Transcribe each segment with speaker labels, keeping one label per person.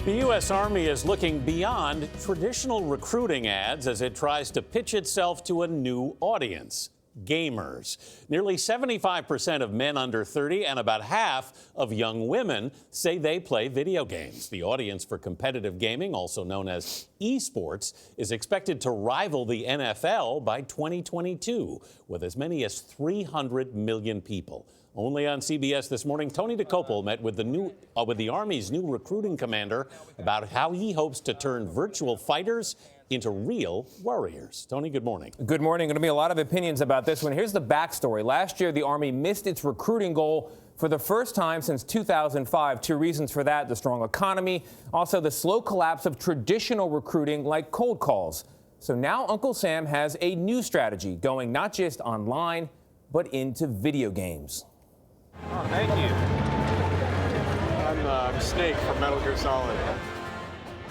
Speaker 1: The U.S. Army is looking beyond traditional recruiting ads as it tries to pitch itself to a new audience, gamers. Nearly 75% of men under 30 and about half of young women say they play video games. The audience for competitive gaming, also known as esports, is expected to rival the NFL by 2022, with as many as 300 million people. Only on CBS This Morning, Tony Dokoupil met with the Army's new recruiting commander about how he hopes to turn virtual fighters into real warriors. Tony, good morning.
Speaker 2: Good morning. Going to be a lot of opinions about this one. Here's the backstory. Last year, the Army missed its recruiting goal for the first time since 2005. Two reasons for that: the strong economy, also the slow collapse of traditional recruiting like cold calls. So now Uncle Sam has a new strategy, going not just online, but into video games.
Speaker 3: Oh, thank you. I'm Snake from Metal Gear Solid.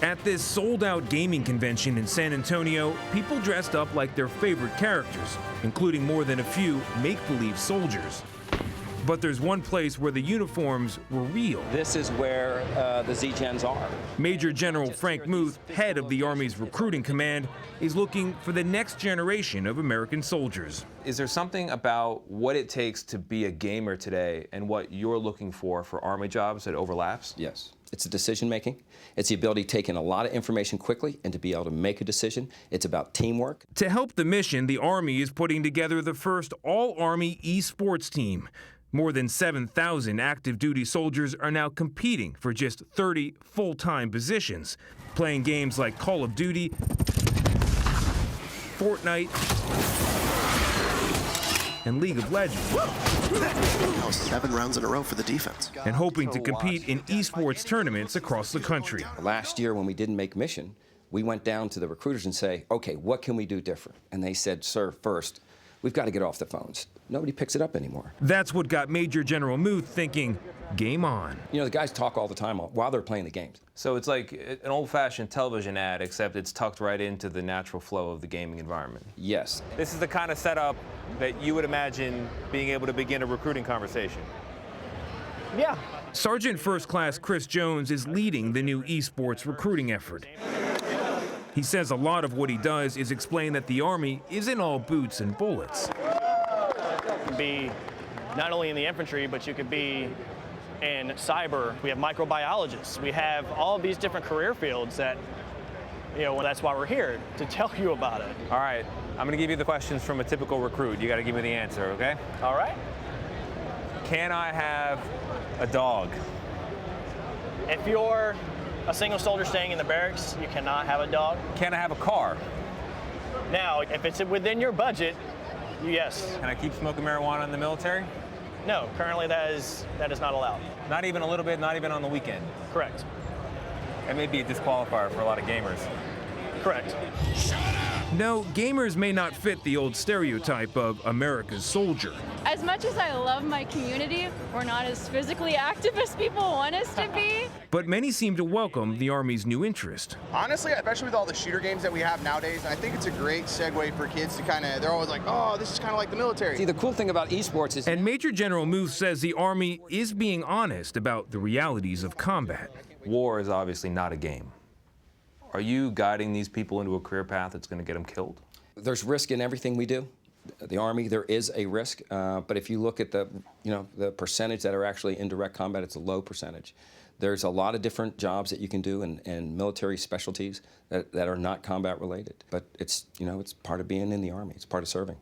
Speaker 4: At this sold-out gaming convention in San Antonio, people dressed up like their favorite characters, including more than a few make-believe soldiers. But there's one place where the uniforms were real.
Speaker 5: This is where the Z-Gens are.
Speaker 4: Major General Frank Muth, head of the Army's recruiting command, is looking for the next generation of American soldiers.
Speaker 6: Is there something about what it takes to be a gamer today and what you're looking for Army jobs that overlaps?
Speaker 5: Yes. It's the decision making. It's the ability to take in a lot of information quickly and to be able to make a decision. It's about teamwork.
Speaker 4: To help the mission, the Army is putting together the first all-Army esports team. More than 7,000 active duty soldiers are now competing for just 30 full-time positions, playing games like Call of Duty, Fortnite, and League of Legends.
Speaker 7: That was 7 rounds in a row for the defense.
Speaker 4: And hoping to compete in esports tournaments across the country.
Speaker 5: Last year, when we didn't make mission, we went down to the recruiters and say, okay, what can we do different? And they said, sir, first, we've got to get off the phones. Nobody picks it up anymore.
Speaker 4: That's what got Major General Muth thinking, game on.
Speaker 5: You know, the guys talk all the time while they're playing the games.
Speaker 6: So it's like an old-fashioned television ad, except it's tucked right into the natural flow of the gaming environment.
Speaker 5: Yes.
Speaker 6: This is the kind of setup that you would imagine being able to begin a recruiting conversation.
Speaker 5: Yeah.
Speaker 4: Sergeant First Class Chris Jones is leading the new esports recruiting effort. He says a lot of what he does is explain that the Army isn't all boots and bullets.
Speaker 8: You can be not only in the infantry, but you could be in cyber. We have microbiologists. We have all of these different career fields that, you know, that's why we're here, to tell you about it.
Speaker 6: All right, I'm gonna give you the questions from a typical recruit. You gotta give me the answer, okay?
Speaker 8: All right.
Speaker 6: Can I have a dog?
Speaker 8: If you're a single soldier staying in the barracks, you cannot have a dog.
Speaker 6: Can I have a car?
Speaker 8: Now, if it's within your budget, yes.
Speaker 6: Can I keep smoking marijuana in the military?
Speaker 8: No, currently that is not allowed.
Speaker 6: Not even a little bit, not even on the weekend?
Speaker 8: Correct.
Speaker 6: That may be a disqualifier for a lot of gamers.
Speaker 8: Correct.
Speaker 4: No, gamers may not fit the old stereotype of America's soldier.
Speaker 9: As much as I love my community, we're not as physically active as people want us to be.
Speaker 4: But many seem to welcome the Army's new interest.
Speaker 10: Honestly, especially with all the shooter games that we have nowadays, I think it's a great segue for kids to they're always like, oh, this is kind of like the military.
Speaker 5: See, the cool thing about esports is...
Speaker 4: And Major General Muth says the Army is being honest about the realities of combat.
Speaker 6: War is obviously not a game. Are you guiding these people into a career path that's going to get them killed?
Speaker 5: There's risk in everything we do. The Army, there is a risk, but if you look at the percentage that are actually in direct combat, it's a low percentage. There's a lot of different jobs that you can do and military specialties that are not combat related. But it's part of being in the Army. It's part of serving.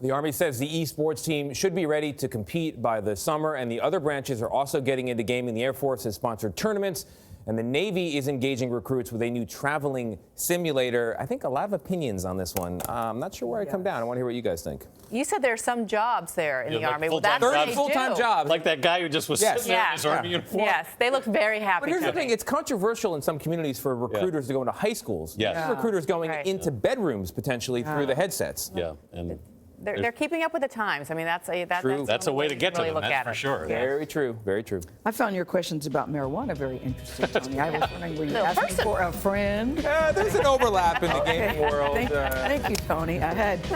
Speaker 2: The Army says the esports team should be ready to compete by the summer, and the other branches are also getting into gaming. The Air Force has sponsored tournaments, and the Navy is engaging recruits with a new traveling simulator. I think a lot of opinions on this one. I'm not sure where I come down. I want to hear what you guys think.
Speaker 11: You said there's some jobs there in the
Speaker 1: like
Speaker 11: Army.
Speaker 1: Well,
Speaker 11: that's what they
Speaker 2: full-time
Speaker 11: do.
Speaker 2: jobs.
Speaker 1: Like that guy who just was sitting there in his Army uniform.
Speaker 11: Yes, they look very happy.
Speaker 2: But here's the thing, it's controversial in some communities for recruiters to go into high schools.
Speaker 1: Yes.
Speaker 2: Recruiters going into bedrooms potentially through the headsets.
Speaker 1: Yeah, and
Speaker 11: They're keeping up with the times. I mean, that's
Speaker 1: a way to get to them, that's for sure.
Speaker 2: Very true, very true.
Speaker 12: I found your questions about marijuana very interesting, Tony. I was wondering, were you asking for a friend?
Speaker 2: There's an overlap in the gaming world.
Speaker 12: Thank you, Tony. I had